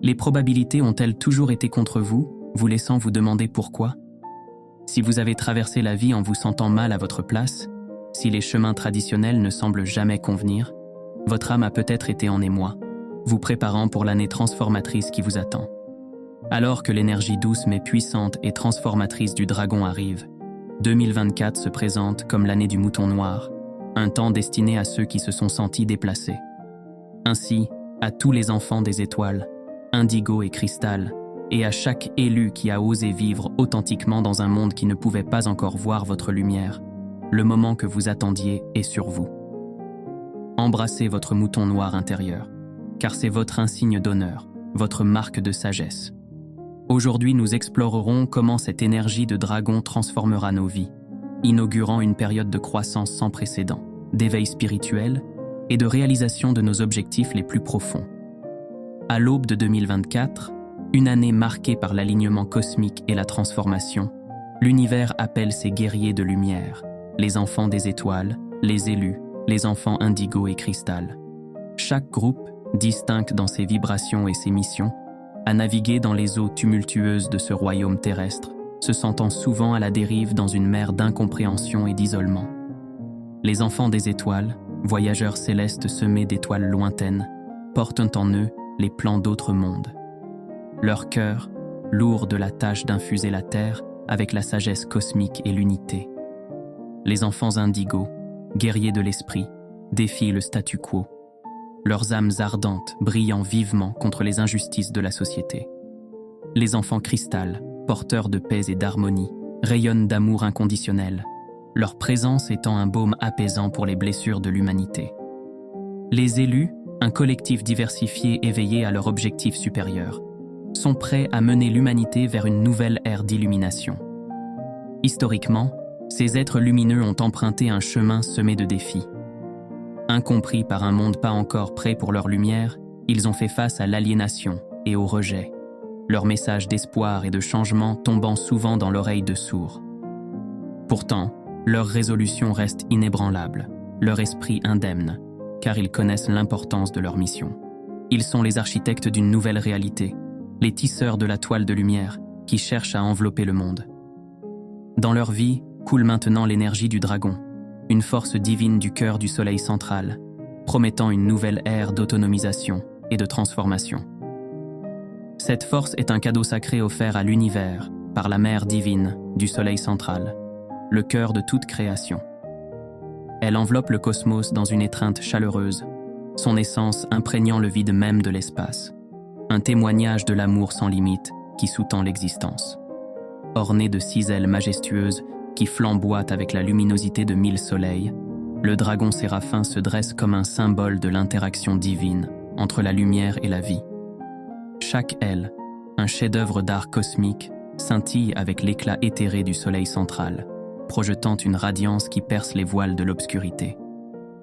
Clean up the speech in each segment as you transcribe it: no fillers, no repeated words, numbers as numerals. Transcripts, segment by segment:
Les probabilités ont-elles toujours été contre vous, vous laissant vous demander pourquoi? Si vous avez traversé la vie en vous sentant mal à votre place, si les chemins traditionnels ne semblent jamais convenir, votre âme a peut-être été en émoi, vous préparant pour l'année transformatrice qui vous attend. Alors que l'énergie douce mais puissante et transformatrice du dragon arrive, 2024 se présente comme l'année du mouton noir, un temps destiné à ceux qui se sont sentis déplacés. Ainsi, à tous les enfants des étoiles, indigo et cristal, et à chaque élu qui a osé vivre authentiquement dans un monde qui ne pouvait pas encore voir votre lumière, le moment que vous attendiez est sur vous. Embrassez votre mouton noir intérieur, car c'est votre insigne d'honneur, votre marque de sagesse. Aujourd'hui, nous explorerons comment cette énergie de dragon transformera nos vies, inaugurant une période de croissance sans précédent, d'éveil spirituel et de réalisation de nos objectifs les plus profonds. À l'aube de 2024, une année marquée par l'alignement cosmique et la transformation, l'univers appelle ses guerriers de lumière, les enfants des étoiles, les élus, les enfants indigo et cristal. Chaque groupe, distinct dans ses vibrations et ses missions, a navigué dans les eaux tumultueuses de ce royaume terrestre, se sentant souvent à la dérive dans une mer d'incompréhension et d'isolement. Les enfants des étoiles, voyageurs célestes semés d'étoiles lointaines, portent en eux les plans d'autres mondes. Leur cœur, lourd de la tâche d'infuser la terre avec la sagesse cosmique et l'unité. Les enfants indigos, guerriers de l'esprit, défient le statu quo, leurs âmes ardentes brillant vivement contre les injustices de la société. Les enfants cristal, porteurs de paix et d'harmonie, rayonnent d'amour inconditionnel, leur présence étant un baume apaisant pour les blessures de l'humanité. Les élus, un collectif diversifié éveillé à leur objectif supérieur, sont prêts à mener l'humanité vers une nouvelle ère d'illumination. Historiquement, ces êtres lumineux ont emprunté un chemin semé de défis. Incompris par un monde pas encore prêt pour leur lumière, ils ont fait face à l'aliénation et au rejet, leur message d'espoir et de changement tombant souvent dans l'oreille de sourds. Pourtant, leur résolution reste inébranlable, leur esprit indemne, car ils connaissent l'importance de leur mission. Ils sont les architectes d'une nouvelle réalité, les tisseurs de la toile de lumière qui cherchent à envelopper le monde. Dans leur vie coule maintenant l'énergie du dragon, une force divine du cœur du soleil central, promettant une nouvelle ère d'autonomisation et de transformation. Cette force est un cadeau sacré offert à l'univers par la mère divine du soleil central, le cœur de toute création. Elle enveloppe le cosmos dans une étreinte chaleureuse, son essence imprégnant le vide même de l'espace, un témoignage de l'amour sans limite qui sous-tend l'existence. Orné de 6 ailes majestueuses qui flamboient avec la luminosité de 1000 soleils, le dragon séraphin se dresse comme un symbole de l'interaction divine entre la lumière et la vie. Chaque aile, un chef-d'œuvre d'art cosmique, scintille avec l'éclat éthéré du soleil central, projetant une radiance qui perce les voiles de l'obscurité.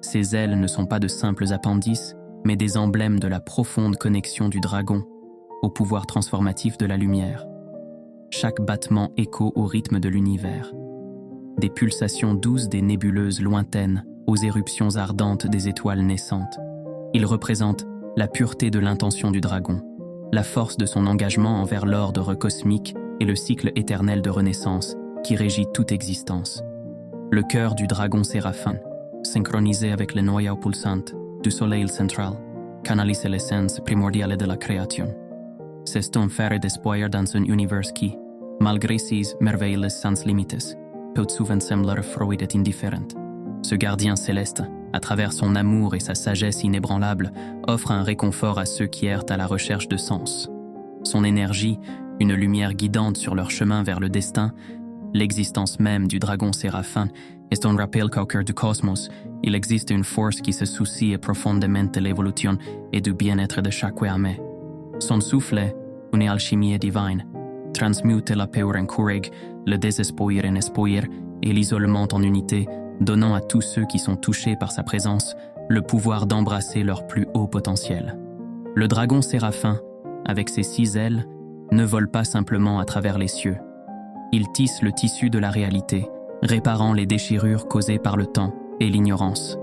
Ces ailes ne sont pas de simples appendices, mais des emblèmes de la profonde connexion du dragon au pouvoir transformatif de la lumière. Chaque battement écho au rythme de l'univers. Des pulsations douces des nébuleuses lointaines aux éruptions ardentes des étoiles naissantes. Il représente la pureté de l'intention du dragon, la force de son engagement envers l'ordre cosmique et le cycle éternel de renaissance qui régit toute existence. Le cœur du dragon séraphin, synchronisé avec le noyau pulsant du soleil central, canalise l'essence primordiale de la création. C'est un fer d'espoir dans un univers qui, malgré ses merveilles sans limites, peut souvent sembler froid et indifférent. Ce gardien céleste, à travers son amour et sa sagesse inébranlable, offre un réconfort à ceux qui errent à la recherche de sens. Son énergie, une lumière guidante sur leur chemin vers le destin, l'existence même du dragon séraphin, est un rappel qu'au cœur du cosmos, il existe une force qui se soucie profondément de l'évolution et du bien-être de chaque âme. Son souffle, une alchimie divine, transmute la peur en courage, le désespoir en espoir et l'isolement en unité, donnant à tous ceux qui sont touchés par sa présence le pouvoir d'embrasser leur plus haut potentiel. Le dragon séraphin, avec ses 6 ailes, ne vole pas simplement à travers les cieux. Il tisse le tissu de la réalité, réparant les déchirures causées par le temps et l'ignorance.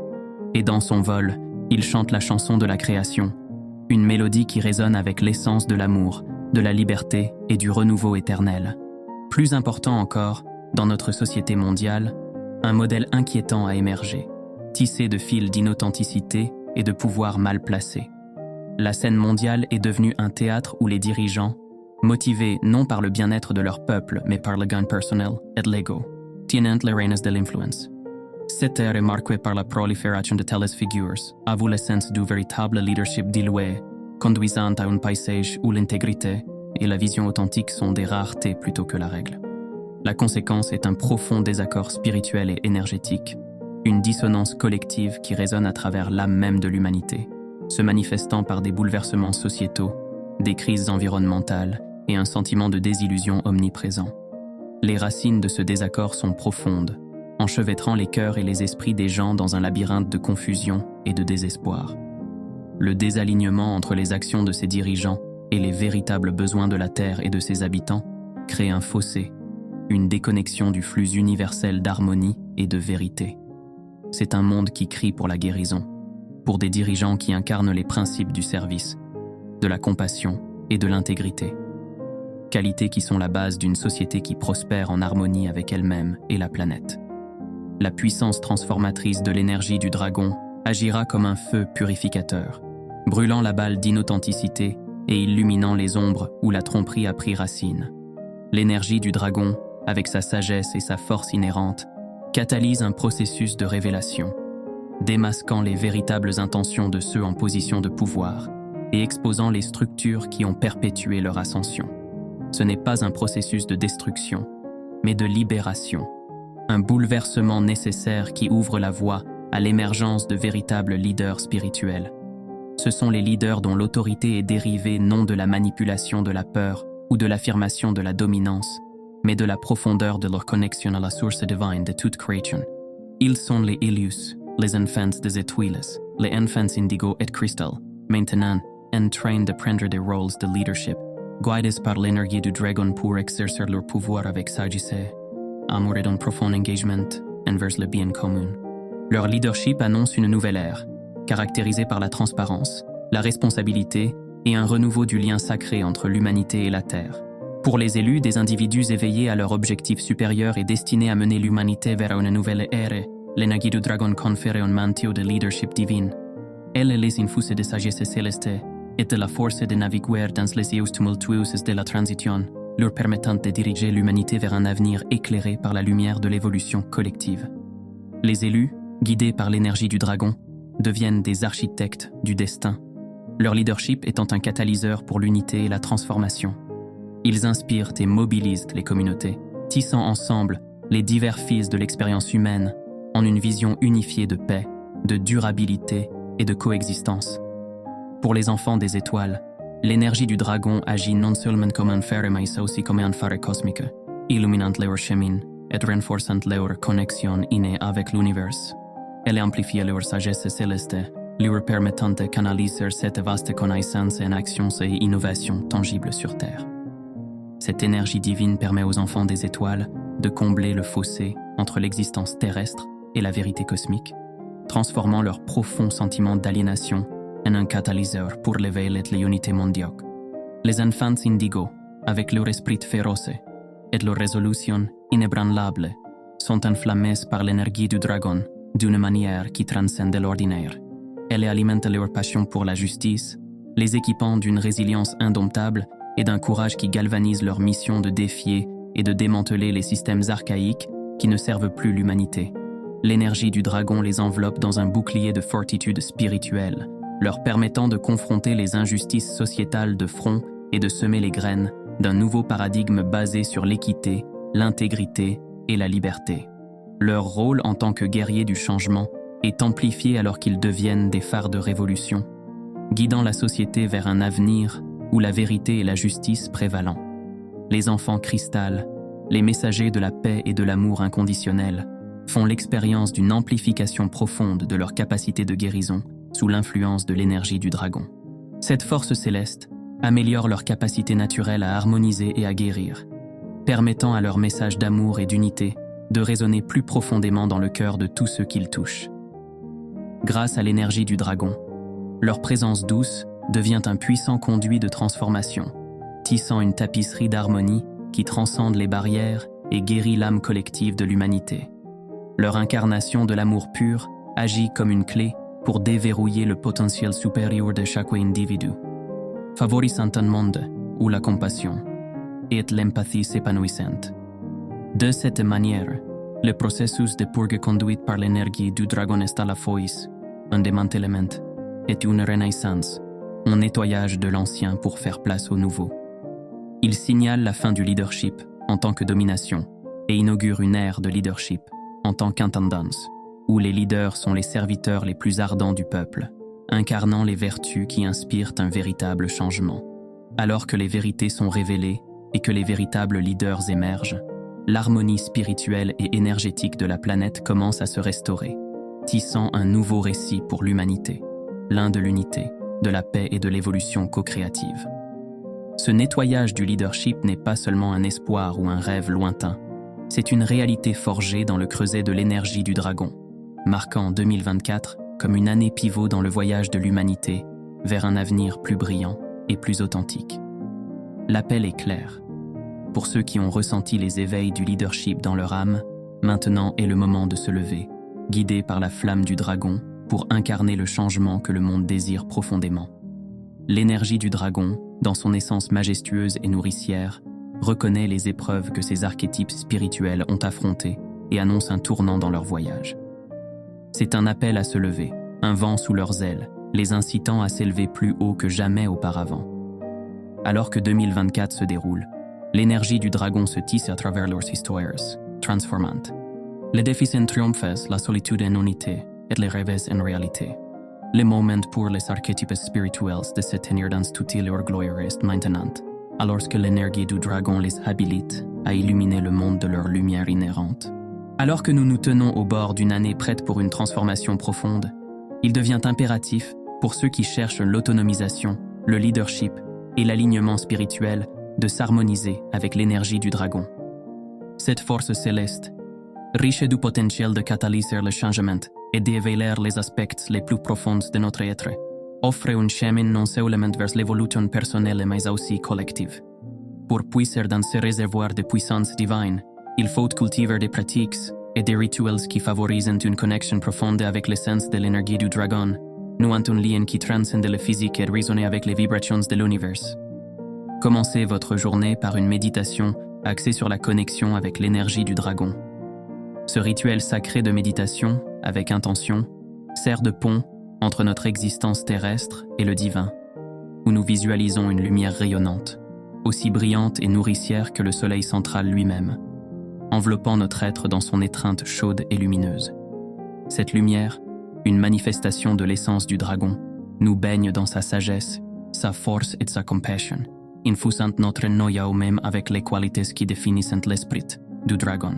Et dans son vol, il chante la chanson de la création, une mélodie qui résonne avec l'essence de l'amour, de la liberté et du renouveau éternel. Plus important encore, dans notre société mondiale, un modèle inquiétant a émergé, tissé de fils d'inauthenticité et de pouvoir mal placés. La scène mondiale est devenue un théâtre où les dirigeants, motivés non par le bien-être de leur peuple, mais par le gain personnel et l'ego, tiennent les rênes de l'influence. Cette ère est marquée par la prolifération de telles figures, avoue l'essence du véritable leadership dilué, conduisant à un paysage où l'intégrité et la vision authentique sont des raretés plutôt que la règle. La conséquence est un profond désaccord spirituel et énergétique, une dissonance collective qui résonne à travers l'âme même de l'humanité, se manifestant par des bouleversements sociétaux, des crises environnementales et un sentiment de désillusion omniprésent. Les racines de ce désaccord sont profondes, enchevêtrant les cœurs et les esprits des gens dans un labyrinthe de confusion et de désespoir. Le désalignement entre les actions de ses dirigeants et les véritables besoins de la Terre et de ses habitants crée un fossé, une déconnexion du flux universel d'harmonie et de vérité. C'est un monde qui crie pour la guérison, pour des dirigeants qui incarnent les principes du service, de la compassion et de l'intégrité. Qualités qui sont la base d'une société qui prospère en harmonie avec elle-même et la planète. La puissance transformatrice de l'énergie du dragon agira comme un feu purificateur, brûlant la balle d'inauthenticité et illuminant les ombres où la tromperie a pris racine. L'énergie du dragon, avec sa sagesse et sa force inhérente, catalyse un processus de révélation, démasquant les véritables intentions de ceux en position de pouvoir et exposant les structures qui ont perpétué leur ascension. Ce n'est pas un processus de destruction, mais de libération, un bouleversement nécessaire qui ouvre la voie à l'émergence de véritables leaders spirituels. Ce sont les leaders dont l'autorité est dérivée non de la manipulation de la peur ou de l'affirmation de la dominance, mais de la profondeur de leur connexion à la source divine de toute création. Ils sont les Ilius, les enfants des étoiles, les enfants indigo et cristal, maintenant en train de prendre des rôles de leadership, guidés par l'énergie du dragon pour exercer leur pouvoir avec sagesse, amour et un profond engagement envers le bien commun. Leur leadership annonce une nouvelle ère, caractérisée par la transparence, la responsabilité et un renouveau du lien sacré entre l'humanité et la Terre. Pour les élus, des individus éveillés à leur objectif supérieur et destinés à mener l'humanité vers une nouvelle ère, l'énergie du dragon confère un manteau de leadership divin. Elle les infuse de sagesse céleste et de la force de naviguer dans les eaux tumultueuses de la transition, leur permettant de diriger l'humanité vers un avenir éclairé par la lumière de l'évolution collective. Les élus, guidés par l'énergie du dragon, deviennent des architectes du destin, leur leadership étant un catalyseur pour l'unité et la transformation. Ils inspirent et mobilisent les communautés, tissant ensemble les divers fils de l'expérience humaine en une vision unifiée de paix, de durabilité et de coexistence. Pour les enfants des étoiles, l'énergie du dragon agit non seulement comme un phare mais aussi comme un phare cosmique, illuminant leur chemin et renforçant leur connexion innée avec l'univers. Elle amplifie leur sagesse céleste, leur permettant de canaliser cette vaste connaissance en actions et innovations tangibles sur Terre. Cette énergie divine permet aux enfants des étoiles de combler le fossé entre l'existence terrestre et la vérité cosmique, transformant leur profond sentiment d'aliénation en un catalyseur pour l'éveil et l'unité mondiale. Les enfants indigo, avec leur esprit féroce et leur résolution inébranlable, sont enflammés par l'énergie du dragon d'une manière qui transcende l'ordinaire. Elle alimente leur passion pour la justice, les équipant d'une résilience indomptable et d'un courage qui galvanise leur mission de défier et de démanteler les systèmes archaïques qui ne servent plus l'humanité. L'énergie du dragon les enveloppe dans un bouclier de fortitude spirituelle, leur permettant de confronter les injustices sociétales de front et de semer les graines d'un nouveau paradigme basé sur l'équité, l'intégrité et la liberté. Leur rôle en tant que guerriers du changement est amplifié alors qu'ils deviennent des phares de révolution, guidant la société vers un avenir où la vérité et la justice prévalant. Les enfants cristal, les messagers de la paix et de l'amour inconditionnel, font l'expérience d'une amplification profonde de leur capacité de guérison sous l'influence de l'énergie du dragon. Cette force céleste améliore leur capacité naturelle à harmoniser et à guérir, permettant à leur message d'amour et d'unité de résonner plus profondément dans le cœur de tous ceux qu'ils touchent. Grâce à l'énergie du dragon, leur présence douce devient un puissant conduit de transformation, tissant une tapisserie d'harmonie qui transcende les barrières et guérit l'âme collective de l'humanité. Leur incarnation de l'amour pur agit comme une clé pour déverrouiller le potentiel supérieur de chaque individu, favorisant un monde où la compassion et l'empathie s'épanouissent. De cette manière, le processus de purge conduit par l'énergie du dragon est à la fois un démantèlement et une renaissance, un nettoyage de l'ancien pour faire place au nouveau. Il signale la fin du leadership en tant que domination et inaugure une ère de leadership en tant qu'intendance, où les leaders sont les serviteurs les plus ardents du peuple, incarnant les vertus qui inspirent un véritable changement. Alors que les vérités sont révélées et que les véritables leaders émergent, l'harmonie spirituelle et énergétique de la planète commence à se restaurer, tissant un nouveau récit pour l'humanité, l'un de l'unité, de la paix et de l'évolution co-créative. Ce nettoyage du leadership n'est pas seulement un espoir ou un rêve lointain, c'est une réalité forgée dans le creuset de l'énergie du dragon, marquant 2024 comme une année pivot dans le voyage de l'humanité vers un avenir plus brillant et plus authentique. L'appel est clair. Pour ceux qui ont ressenti les éveils du leadership dans leur âme, maintenant est le moment de se lever, guidés par la flamme du dragon pour incarner le changement que le monde désire profondément. L'énergie du dragon, dans son essence majestueuse et nourricière, reconnaît les épreuves que ces archétypes spirituels ont affrontées et annonce un tournant dans leur voyage. C'est un appel à se lever, un vent sous leurs ailes, les incitant à s'élever plus haut que jamais auparavant. Alors que 2024 se déroule, l'énergie du dragon se tisse à travers leurs histoires, transformant. Les défis en triomphent, la solitude en unité, et les rêves en réalité. Les moments pour les archétypes spirituels de se tenir dans toute leur gloire est maintenant, alors que l'énergie du dragon les habilite à illuminer le monde de leur lumière inhérente. Alors que nous nous tenons au bord d'une année prête pour une transformation profonde, il devient impératif, pour ceux qui cherchent l'autonomisation, le leadership et l'alignement spirituel, de s'harmoniser avec l'énergie du dragon. Cette force céleste, riche du potentiel de catalyser le changement et d'éveiller les aspects les plus profonds de notre être, offre un chemin non seulement vers l'évolution personnelle mais aussi collective. Pour puiser dans ce réservoir de puissance divine, il faut cultiver des pratiques et des rituels qui favorisent une connexion profonde avec l'essence de l'énergie du dragon, nouant un lien qui transcende le physique et résonne avec les vibrations de l'univers. Commencez votre journée par une méditation axée sur la connexion avec l'énergie du dragon. Ce rituel sacré de méditation, avec intention, sert de pont entre notre existence terrestre et le divin, où nous visualisons une lumière rayonnante, aussi brillante et nourricière que le soleil central lui-même, enveloppant notre être dans son étreinte chaude et lumineuse. Cette lumière, une manifestation de l'essence du dragon, nous baigne dans sa sagesse, sa force et sa compassion, infusant notre noyau même avec les qualités qui définissent l'esprit du dragon.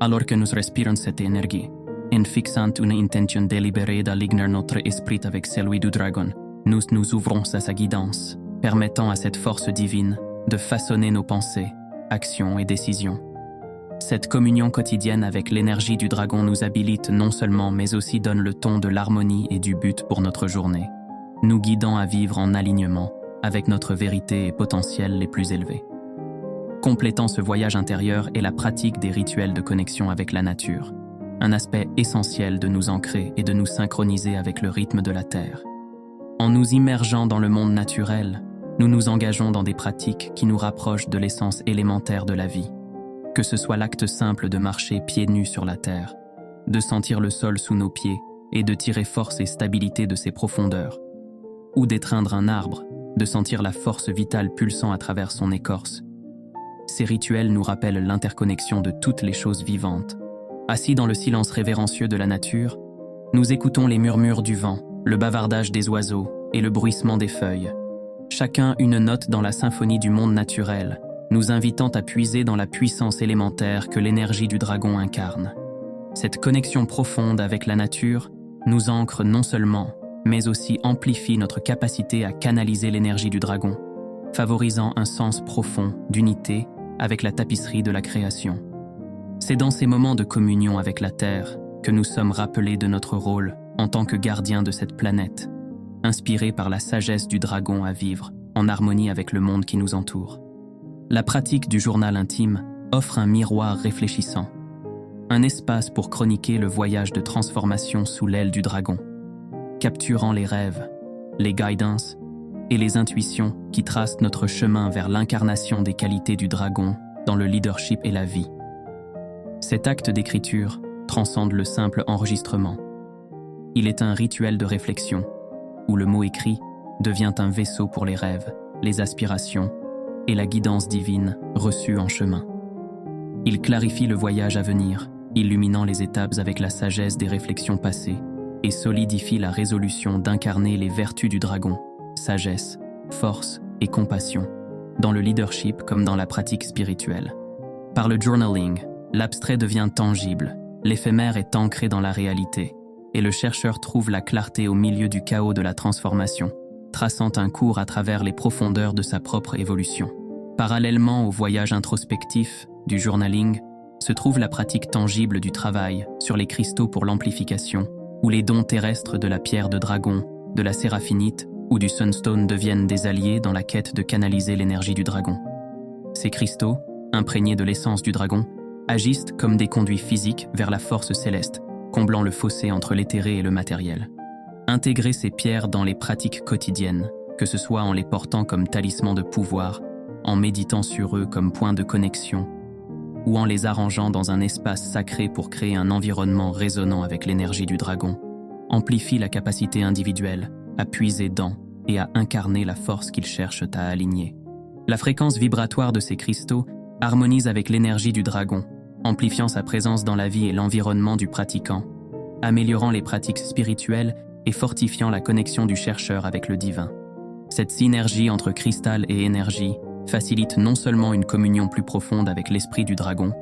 Alors que nous respirons cette énergie, en fixant une intention délibérée d'aligner notre esprit avec celui du dragon, nous nous ouvrons à sa guidance, permettant à cette force divine de façonner nos pensées, actions et décisions. Cette communion quotidienne avec l'énergie du dragon nous habilite non seulement mais aussi donne le ton de l'harmonie et du but pour notre journée, nous guidant à vivre en alignement avec notre vérité et potentiel les plus élevés. Complétant ce voyage intérieur est la pratique des rituels de connexion avec la nature, un aspect essentiel de nous ancrer et de nous synchroniser avec le rythme de la Terre. En nous immergeant dans le monde naturel, nous nous engageons dans des pratiques qui nous rapprochent de l'essence élémentaire de la vie, que ce soit l'acte simple de marcher pieds nus sur la terre, de sentir le sol sous nos pieds et de tirer force et stabilité de ses profondeurs, ou d'étreindre un arbre, de sentir la force vitale pulsant à travers son écorce. Ces rituels nous rappellent l'interconnexion de toutes les choses vivantes. Assis dans le silence révérencieux de la nature, nous écoutons les murmures du vent, le bavardage des oiseaux et le bruissement des feuilles. Chacun une note dans la symphonie du monde naturel, nous invitant à puiser dans la puissance élémentaire que l'énergie du dragon incarne. Cette connexion profonde avec la nature nous ancre non seulement, mais aussi amplifie notre capacité à canaliser l'énergie du dragon, favorisant un sens profond d'unité avec la tapisserie de la création. C'est dans ces moments de communion avec la Terre que nous sommes rappelés de notre rôle en tant que gardiens de cette planète, inspirés par la sagesse du dragon à vivre en harmonie avec le monde qui nous entoure. La pratique du journal intime offre un miroir réfléchissant, un espace pour chroniquer le voyage de transformation sous l'aile du dragon, capturant les rêves, les guidances et les intuitions qui tracent notre chemin vers l'incarnation des qualités du dragon dans le leadership et la vie. Cet acte d'écriture transcende le simple enregistrement. Il est un rituel de réflexion, où le mot écrit devient un vaisseau pour les rêves, les aspirations et la guidance divine reçue en chemin. Il clarifie le voyage à venir, illuminant les étapes avec la sagesse des réflexions passées, et solidifie la résolution d'incarner les vertus du dragon, sagesse, force et compassion, dans le leadership comme dans la pratique spirituelle. Par le journaling, l'abstrait devient tangible, l'éphémère est ancré dans la réalité, et le chercheur trouve la clarté au milieu du chaos de la transformation, traçant un cours à travers les profondeurs de sa propre évolution. Parallèlement au voyage introspectif du journaling, se trouve la pratique tangible du travail sur les cristaux pour l'amplification, où les dons terrestres de la pierre de dragon, de la séraphinite ou du sunstone deviennent des alliés dans la quête de canaliser l'énergie du dragon. Ces cristaux, imprégnés de l'essence du dragon, agissent comme des conduits physiques vers la force céleste, comblant le fossé entre l'éthéré et le matériel. Intégrer ces pierres dans les pratiques quotidiennes, que ce soit en les portant comme talismans de pouvoir, en méditant sur eux comme point de connexion, ou en les arrangeant dans un espace sacré pour créer un environnement résonnant avec l'énergie du dragon, amplifie la capacité individuelle à puiser dans et à incarner la force qu'ils cherchent à aligner. La fréquence vibratoire de ces cristaux harmonise avec l'énergie du dragon, amplifiant sa présence dans la vie et l'environnement du pratiquant, améliorant les pratiques spirituelles et fortifiant la connexion du chercheur avec le divin. Cette synergie entre cristal et énergie facilite non seulement une communion plus profonde avec l'esprit du dragon,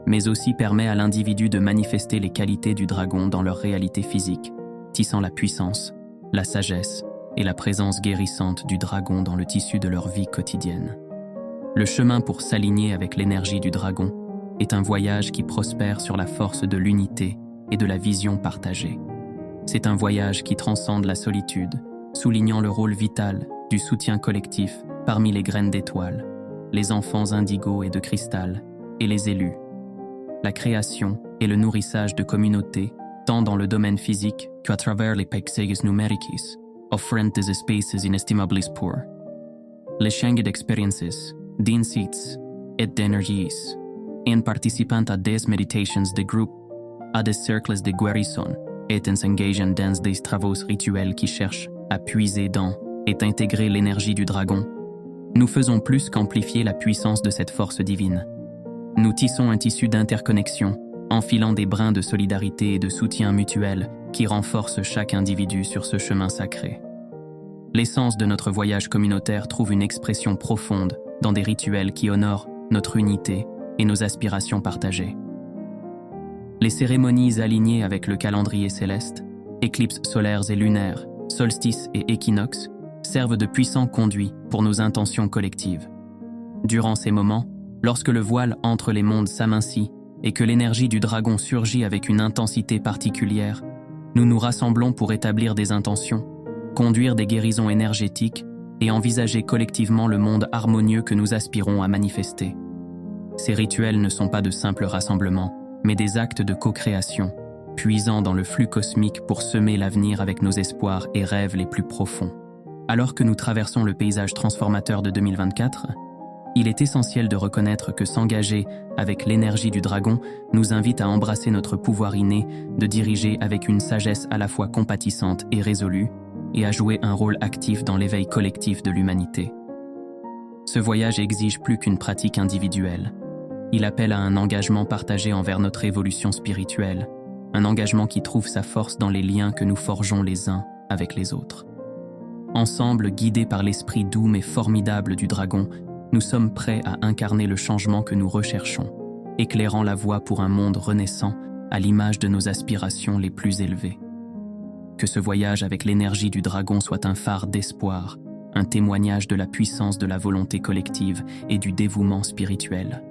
mais aussi permet à l'individu de manifester les qualités du dragon dans leur réalité physique, tissant la puissance, la sagesse et la présence guérissante du dragon dans le tissu de leur vie quotidienne. Le chemin pour s'aligner avec l'énergie du dragon est un voyage qui prospère sur la force de l'unité et de la vision partagée. C'est un voyage qui transcende la solitude, soulignant le rôle vital du soutien collectif parmi les graines d'étoiles, les enfants indigos et de cristal, et les élus. La création et le nourrissage de communautés, tant dans le domaine physique qu'à travers les paysages numériques, offrent des espaces inestimables pour l'échange d'expériences, d'insights et d'énergies, en participant à des méditations de groupe, à des cercles de guérison, et en s'engageant dans des travaux rituels qui cherchent à puiser dans et intégrer l'énergie du dragon. Nous faisons plus qu'amplifier la puissance de cette force divine. Nous tissons un tissu d'interconnexion, enfilant des brins de solidarité et de soutien mutuel qui renforcent chaque individu sur ce chemin sacré. L'essence de notre voyage communautaire trouve une expression profonde dans des rituels qui honorent notre unité et nos aspirations partagées. Les cérémonies alignées avec le calendrier céleste, éclipses solaires et lunaires, solstices et équinoxes, servent de puissants conduits pour nos intentions collectives. Durant ces moments, lorsque le voile entre les mondes s'amincit et que l'énergie du dragon surgit avec une intensité particulière, nous nous rassemblons pour établir des intentions, conduire des guérisons énergétiques et envisager collectivement le monde harmonieux que nous aspirons à manifester. Ces rituels ne sont pas de simples rassemblements, mais des actes de co-création, puisant dans le flux cosmique pour semer l'avenir avec nos espoirs et rêves les plus profonds. Alors que nous traversons le paysage transformateur de 2024, il est essentiel de reconnaître que s'engager avec l'énergie du dragon nous invite à embrasser notre pouvoir inné de diriger avec une sagesse à la fois compatissante et résolue, et à jouer un rôle actif dans l'éveil collectif de l'humanité. Ce voyage exige plus qu'une pratique individuelle. Il appelle à un engagement partagé envers notre évolution spirituelle, un engagement qui trouve sa force dans les liens que nous forgeons les uns avec les autres. Ensemble, guidés par l'esprit doux mais formidable du dragon, nous sommes prêts à incarner le changement que nous recherchons, éclairant la voie pour un monde renaissant à l'image de nos aspirations les plus élevées. Que ce voyage avec l'énergie du dragon soit un phare d'espoir, un témoignage de la puissance de la volonté collective et du dévouement spirituel.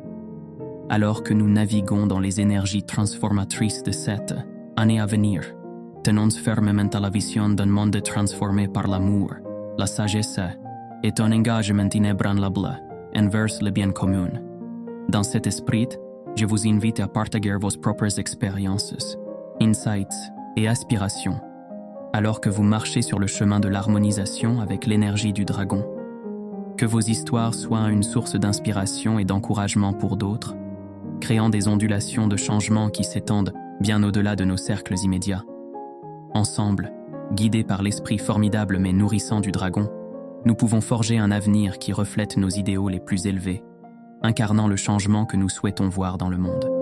Alors que nous naviguons dans les énergies transformatrices de cette année à venir, Tenons fermement à la vision d'un monde transformé par l'amour, la sagesse et un engagement inébranlable envers le bien commun. Dans cet esprit, je vous invite à partager vos propres expériences, insights et aspirations, alors que vous marchez sur le chemin de l'harmonisation avec l'énergie du dragon. Que vos histoires soient une source d'inspiration et d'encouragement pour d'autres, créant des ondulations de changement qui s'étendent bien au-delà de nos cercles immédiats. Ensemble, guidés par l'esprit formidable mais nourrissant du dragon, nous pouvons forger un avenir qui reflète nos idéaux les plus élevés, incarnant le changement que nous souhaitons voir dans le monde.